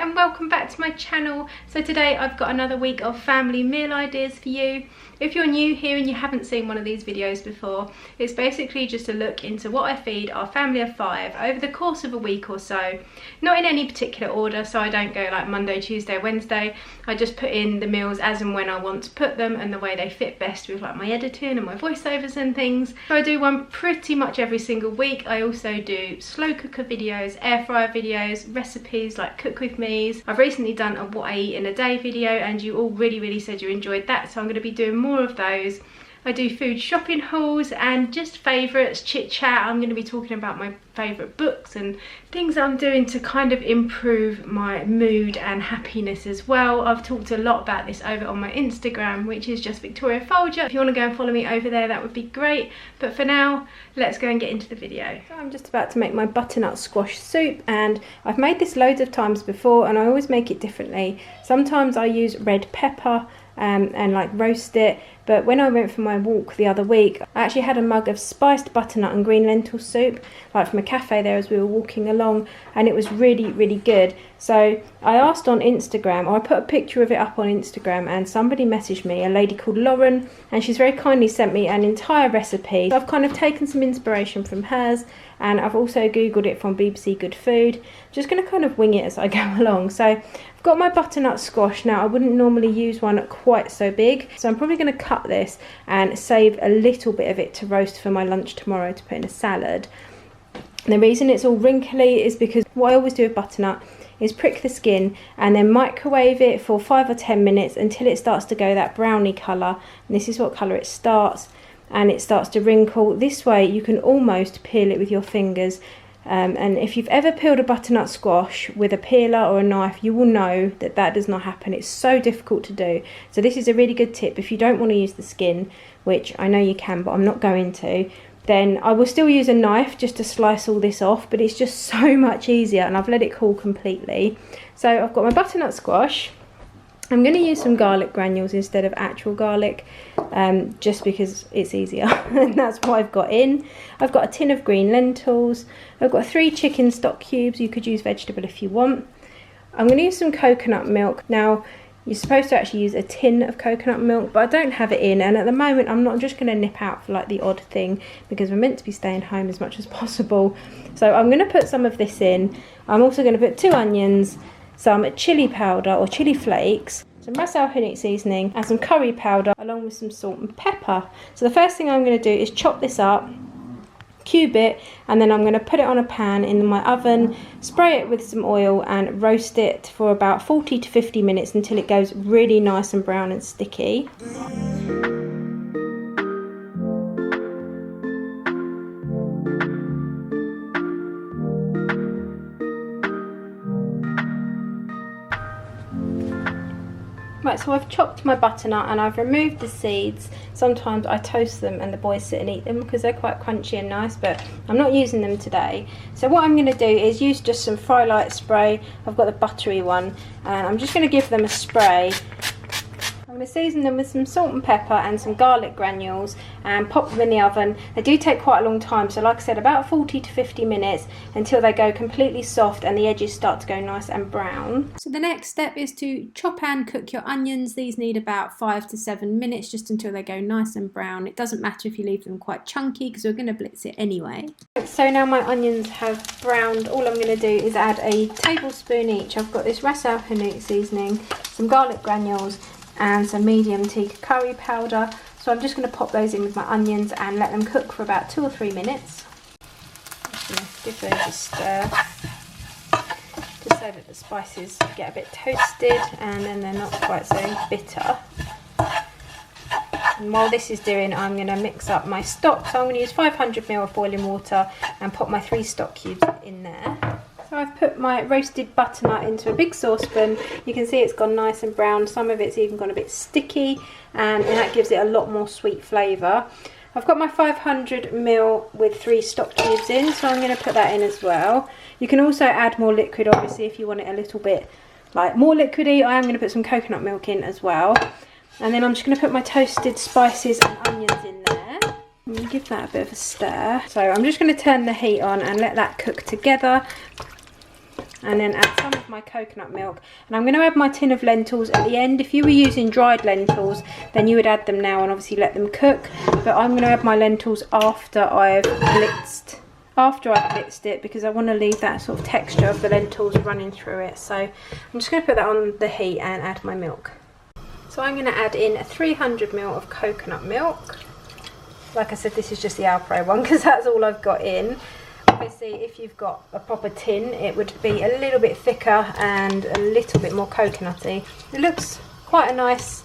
and welcome back to my channel. So today I've got another week of family meal ideas for you. If you're new here and you haven't seen one of these videos before, it's basically just a look into what I feed our family of 5 over the course of a week or so. Not in any particular order, so I don't go like Monday, Tuesday, Wednesday. I just put in the meals as and when I want to put them and the way they fit best with like my editing and my voiceovers and things. So I do one pretty much every single week. I also do slow cooker videos, air fryer videos, recipes like cook with me's. I've recently done a what I eat in a day video and you all really said you enjoyed that, so I'm going to be doing more of those. I do food shopping hauls and just favourites, chit chat. I'm going to be talking about my favourite books and things I'm doing to kind of improve my mood and happiness as well. I've talked a lot about this over on my Instagram, which is just Victoria Foulger. If you want to go and follow me over there, that would be great. But for now, let's go and get into the video. So I'm just about to make my butternut squash soup, and I've made this loads of times before and I always make it differently. Sometimes I use red pepper and like roast it, but when I went for my walk the other week, I actually had a mug of spiced butternut and green lentil soup, like from a cafe there as we were walking along, and it was really good. So I asked on Instagram, or I put a picture of it up on Instagram, and somebody messaged me, a lady called Lauren, and she's very kindly sent me an entire recipe. So I've kind of taken some inspiration from hers, and I've also googled it from BBC Good Food. I'm just going to kind of wing it as I go along. So I've got my butternut squash. Now I wouldn't normally use one quite so big, so I'm probably going to cut this and save a little bit of it to roast for my lunch tomorrow to put in a salad. And the reason it's all wrinkly is because what I always do with butternut is prick the skin and then microwave it for 5 or 10 minutes until it starts to go that browny colour, and this is what colour it starts, and it starts to wrinkle. This way you can almost peel it with your fingers, and if you've ever peeled a butternut squash with a peeler or a knife, you will know that that does not happen. It's so difficult to do. So this is a really good tip. If you don't want to use the skin, which I know you can but I'm not going to, then I will still use a knife just to slice all this off, but it's just so much easier, and I've let it cool completely. So I've got my butternut squash. I'm going to use some garlic granules instead of actual garlic, just because it's easier, and that's what I've got in. I've got a tin of green lentils. I've got 3 chicken stock cubes. You could use vegetable if you want. I'm going to use some coconut milk. Now, you're supposed to actually use a tin of coconut milk, but I don't have it in, and at the moment I'm not just going to nip out for like the odd thing because we're meant to be staying home as much as possible. So I'm going to put some of this in. I'm also going to put 2 onions, some chilli powder or chilli flakes, some ras el hanout seasoning, and some curry powder along with some salt and pepper. So the first thing I'm going to do is chop this up, cube it, and then I'm going to put it on a pan in my oven, spray it with some oil and roast it for about 40 to 50 minutes until it goes really nice and brown and sticky. Right, so I've chopped my butternut and I've removed the seeds. Sometimes I toast them and the boys sit and eat them because they're quite crunchy and nice, but I'm not using them today. So what I'm going to do is use just some Fry Light spray. I've got the buttery one, and I'm just going to give them a spray. I'm going to season them with some salt and pepper and some garlic granules and pop them in the oven. They do take quite a long time, so like I said, about 40 to 50 minutes until they go completely soft and the edges start to go nice and brown. So the next step is to chop and cook your onions. These need about 5 to 7 minutes just until they go nice and brown. It doesn't matter if you leave them quite chunky because we're going to blitz it anyway. So now my onions have browned. All I'm going to do is add a tablespoon each. I've got this ras el hanout seasoning, some garlic granules, and some medium Tikka curry powder. So I'm just going to pop those in with my onions and let them cook for about 2 or 3 minutes. Just going to give those a stir, just so that the spices get a bit toasted and then they're not quite so bitter. And while this is doing, I'm going to mix up my stock. So I'm going to use 500 ml of boiling water and pop my 3 stock cubes in there. So I've put my roasted butternut into a big saucepan. You can see it's gone nice and brown. Some of it's even gone a bit sticky, and that gives it a lot more sweet flavour. I've got my 500 ml with 3 stock cubes in, so I'm going to put that in as well. You can also add more liquid, obviously, if you want it a little bit like more liquidy. I am going to put some coconut milk in as well. And then I'm just going to put my toasted spices and onions in there. And give that a bit of a stir. So I'm just going to turn the heat on and let that cook together. and then add some of my coconut milk. And I'm going to add my tin of lentils at the end. If you were using dried lentils, then you would add them now and obviously let them cook. But I'm going to add my lentils after I've blitzed it, because I want to leave that sort of texture of the lentils running through it. So I'm just going to put that on the heat and add my milk. So I'm going to add in 300 ml of coconut milk. Like I said, this is just the Alpro one because that's all I've got in. Obviously, if you've got a proper tin, it would be a little bit thicker and a little bit more coconutty. It looks quite a nice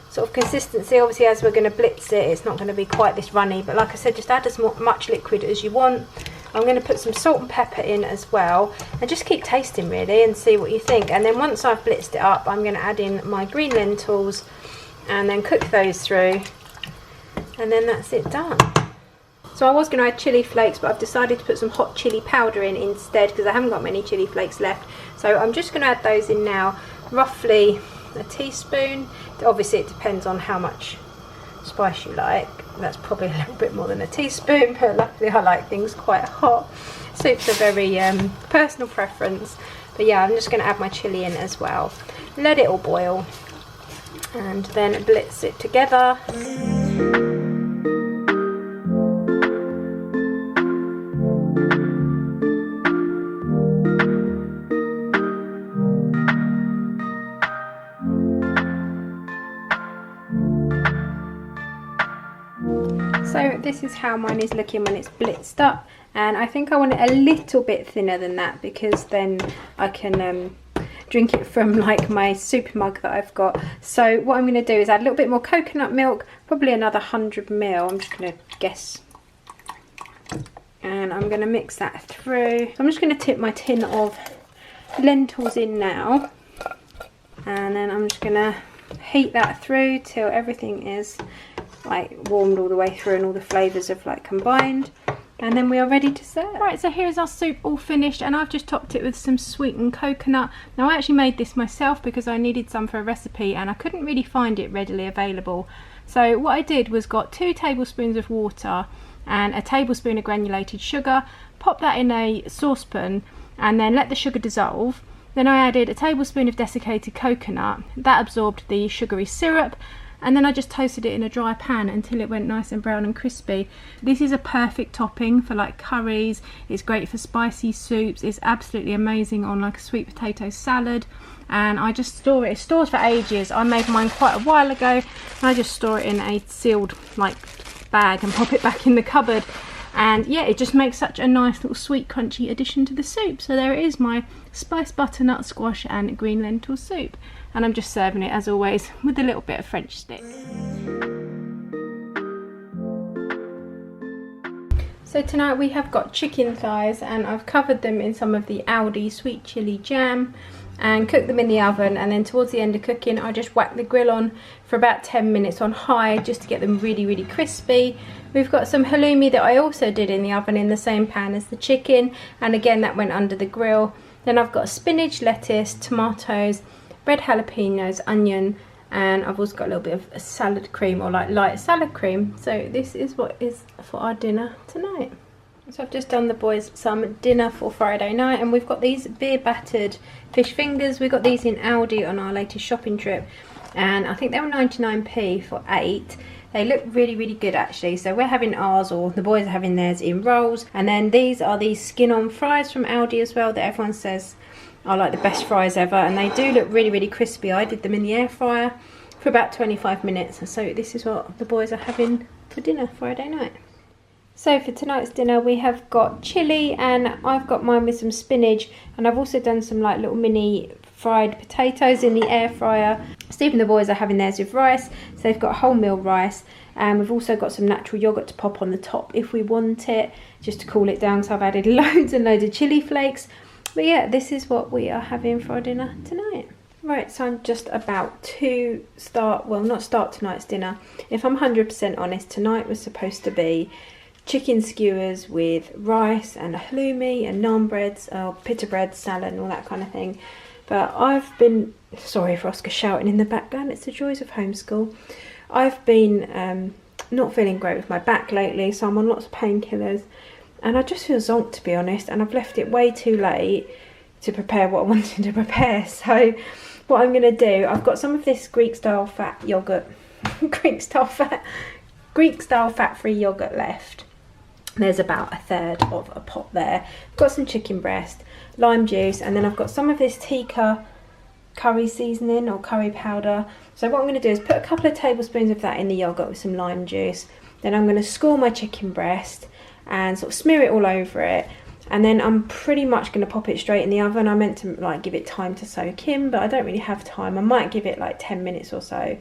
sort of consistency. Obviously, as we're going to blitz it, it's not going to be quite this runny, but like I said, just add as much liquid as you want. I'm going to put some salt and pepper in as well, and just keep tasting really and see what you think. And then once I've blitzed it up, I'm going to add in my green lentils and then cook those through, and then that's it done. So I was going to add chilli flakes, but I've decided to put some hot chilli powder in instead because I haven't got many chilli flakes left. So I'm just going to add those in now, roughly a teaspoon. Obviously it depends on how much spice you like. That's probably a little bit more than a teaspoon, but luckily I like things quite hot. Soups are very personal preference. But yeah, I'm just going to add my chilli in as well. Let it all boil and then blitz it together. So this is how mine is looking when it's blitzed up, and I think I want it a little bit thinner than that because then I can drink it from like my soup mug that I've got. So what I'm going to do is add a little bit more coconut milk, probably another 100 ml, I'm just going to guess. And I'm going to mix that through. I'm just going to tip my tin of lentils in now, and then I'm just going to heat that through till everything is like warmed all the way through and all the flavours have like combined, and then we are ready to serve. Right, so here's our soup all finished, and I've just topped it with some sweetened coconut. Now I actually made this myself because I needed some for a recipe and I couldn't really find it readily available. So what I did was got 2 tablespoons of water and a tablespoon of granulated sugar, pop that in a saucepan and then let the sugar dissolve. Then I added a tablespoon of desiccated coconut, that absorbed the sugary syrup, and then I just toasted it in a dry pan until it went nice and brown and crispy. This is a perfect topping for like curries, it's great for spicy soups, it's absolutely amazing on like a sweet potato salad, and I just store it. It stores for ages. I made mine quite a while ago, and I just store it in a sealed like bag and pop it back in the cupboard, and yeah, it just makes such a nice little sweet crunchy addition to the soup. So there it is, my spiced butternut squash and green lentil soup, and I'm just serving it as always with a little bit of French stick. So tonight we have got chicken thighs, and I've covered them in some of the Aldi sweet chilli jam and cooked them in the oven, and then towards the end of cooking I just whack the grill on for about 10 minutes on high just to get them really crispy. We've got some halloumi that I also did in the oven in the same pan as the chicken, and again that went under the grill. Then I've got spinach, lettuce, tomatoes, red jalapenos, onion, and I've also got a little bit of salad cream, or like light salad cream. So this is what is for our dinner tonight. So I've just done the boys some dinner for Friday night, and we've got these beer battered fish fingers. We got these in Aldi on our latest shopping trip, and I think they were 99p for 8. They look really good actually. So we're having ours, or the boys are having theirs, in rolls. And then these are these skin on fries from Aldi as well that everyone says are like the best fries ever, and they do look really crispy. I did them in the air fryer for about 25 minutes. So this is what the boys are having for dinner Friday night. So for tonight's dinner we have got chilli, and I've got mine with some spinach, and I've also done some like little mini fried potatoes in the air fryer. Steve and the boys are having theirs with rice, so they've got wholemeal rice, and we've also got some natural yogurt to pop on the top if we want it, just to cool it down, so I've added loads and loads of chilli flakes. But yeah, this is what we are having for our dinner tonight. Right, so I'm just about to start, well, not start tonight's dinner. If I'm 100% honest, tonight was supposed to be chicken skewers with rice and a halloumi and naan breads, pita bread, salad and all that kind of thing. But I've been, sorry for Oscar shouting in the background, it's the joys of homeschool. I've been not feeling great with my back lately, so I'm on lots of painkillers, and I just feel zonked, to be honest, and I've left it way too late to prepare what I wanted to prepare. So what I'm going to do, I've got some of this Greek style fat yogurt, Greek style fat-free yogurt left. There's about 1/3 of a pot there. I've got some chicken breast, lime juice, and then I've got some of this Tikka curry seasoning or curry powder. So what I'm going to do is put a couple of tablespoons of that in the yogurt with some lime juice. Then I'm going to score my chicken breast and sort of smear it all over it. And then I'm pretty much going to pop it straight in the oven. I meant to like give it time to soak in, but I don't really have time. I might give it like 10 minutes or so.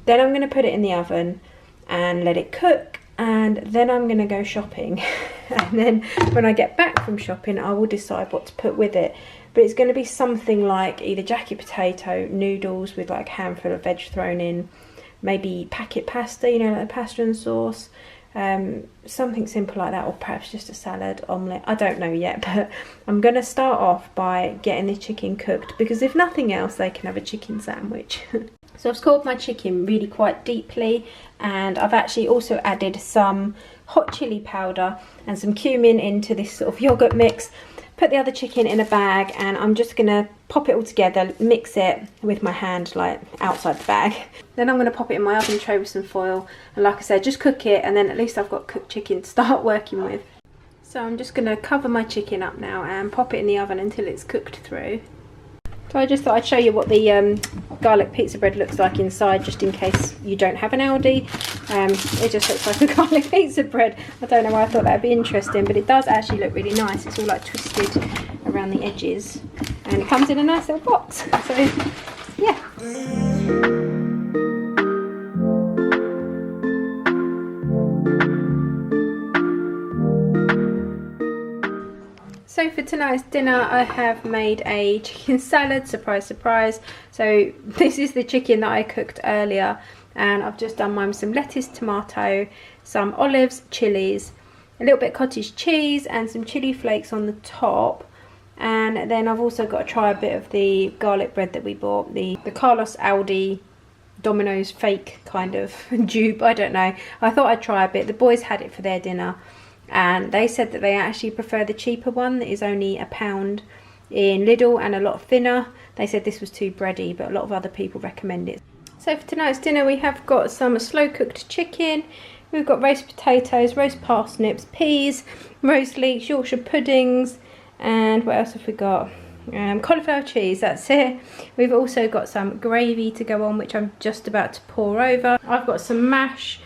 Then I'm going to put it in the oven and let it cook. And then I'm going to go shopping. And then when I get back from shopping, I will decide what to put with it. But it's going to be something like either jacket potato, noodles with like a handful of veg thrown in, maybe packet pasta, you know, like the pasta and sauce. Something simple like that, or perhaps just a salad, omelette. I don't know yet, but I'm going to start off by getting the chicken cooked, because if nothing else, they can have a chicken sandwich. So I've scored my chicken really quite deeply, and I've actually also added some hot chilli powder and some cumin into this sort of yogurt mix. Put the other chicken in a bag, and I'm just going to pop it all together, mix it with my hand like outside the bag. Then I'm going to pop it in my oven tray with some foil, and like I said, just cook it, and then at least I've got cooked chicken to start working with. So I'm just going to cover my chicken up now and pop it in the oven until it's cooked through. So I just thought I'd show you what the garlic pizza bread looks like inside, just in case you don't have an Aldi. It just looks like a garlic pizza bread. I don't know why I thought that'd be interesting, but it does actually look really nice. It's all like twisted around the edges, and it comes in a nice little box. So yeah. So for tonight's dinner, I have made a chicken salad, surprise, surprise. So this is the chicken that I cooked earlier, and I've just done mine with some lettuce, tomato, some olives, chilies, a little bit of cottage cheese, and some chili flakes on the top. And then I've also got to try a bit of the garlic bread that we bought, the Carlos Aldi Domino's fake kind of dupe, I don't know. I thought I'd try a bit. The boys had it for their dinner, and they said that they actually prefer the cheaper one that is only £1 in Lidl and a lot thinner. They said this was too bready, but a lot of other people recommend it. So for tonight's dinner, we have got some slow cooked chicken, we've got roast potatoes, roast parsnips, peas, roast leeks, Yorkshire puddings, and what else have we got? Cauliflower cheese, that's it. We've also got some gravy to go on, which I'm just about to pour over. I've got some mash,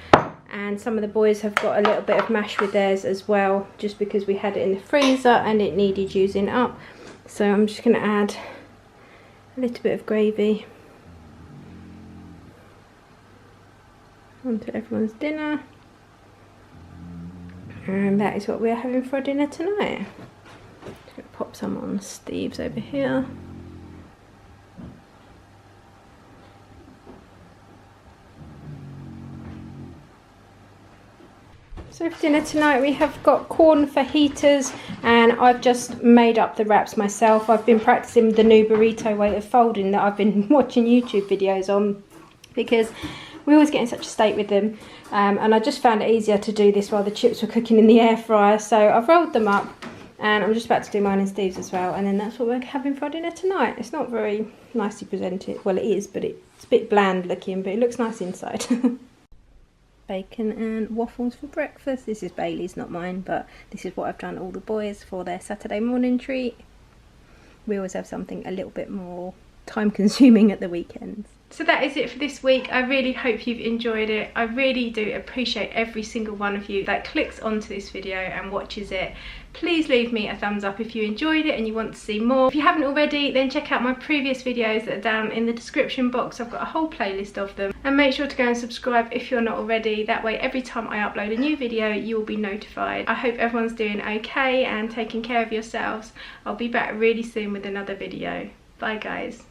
and some of the boys have got a little bit of mash with theirs as well, just because we had it in the freezer and it needed using up. So I'm just going to add a little bit of gravy onto everyone's dinner, and that is what we're having for dinner tonight. Just going to pop some on Steve's over here. So for dinner tonight, we have got corn fajitas, and I've just made up the wraps myself. I've been practicing the new burrito way of folding that I've been watching YouTube videos on, because we always get in such a state with them, and I just found it easier to do this while the chips were cooking in the air fryer. So I've rolled them up, and I'm just about to do mine and Steve's as well, and then that's what we're having for dinner tonight. It's not very nicely presented. Well, it is, but it's a bit bland looking, but it looks nice inside. Bacon and waffles for breakfast. This is Bailey's, not mine, but this is what I've done all the boys for their Saturday morning treat. We always have something a little bit more time consuming at the weekends. So that is it for this week. I really hope you've enjoyed it. I really do appreciate every single one of you that clicks onto this video and watches it. Please leave me a thumbs up if you enjoyed it and you want to see more. If you haven't already, then check out my previous videos that are down in the description box. I've got a whole playlist of them. And make sure to go and subscribe if you're not already. That way every time I upload a new video, you will be notified. I hope everyone's doing okay and taking care of yourselves. I'll be back really soon with another video. Bye guys.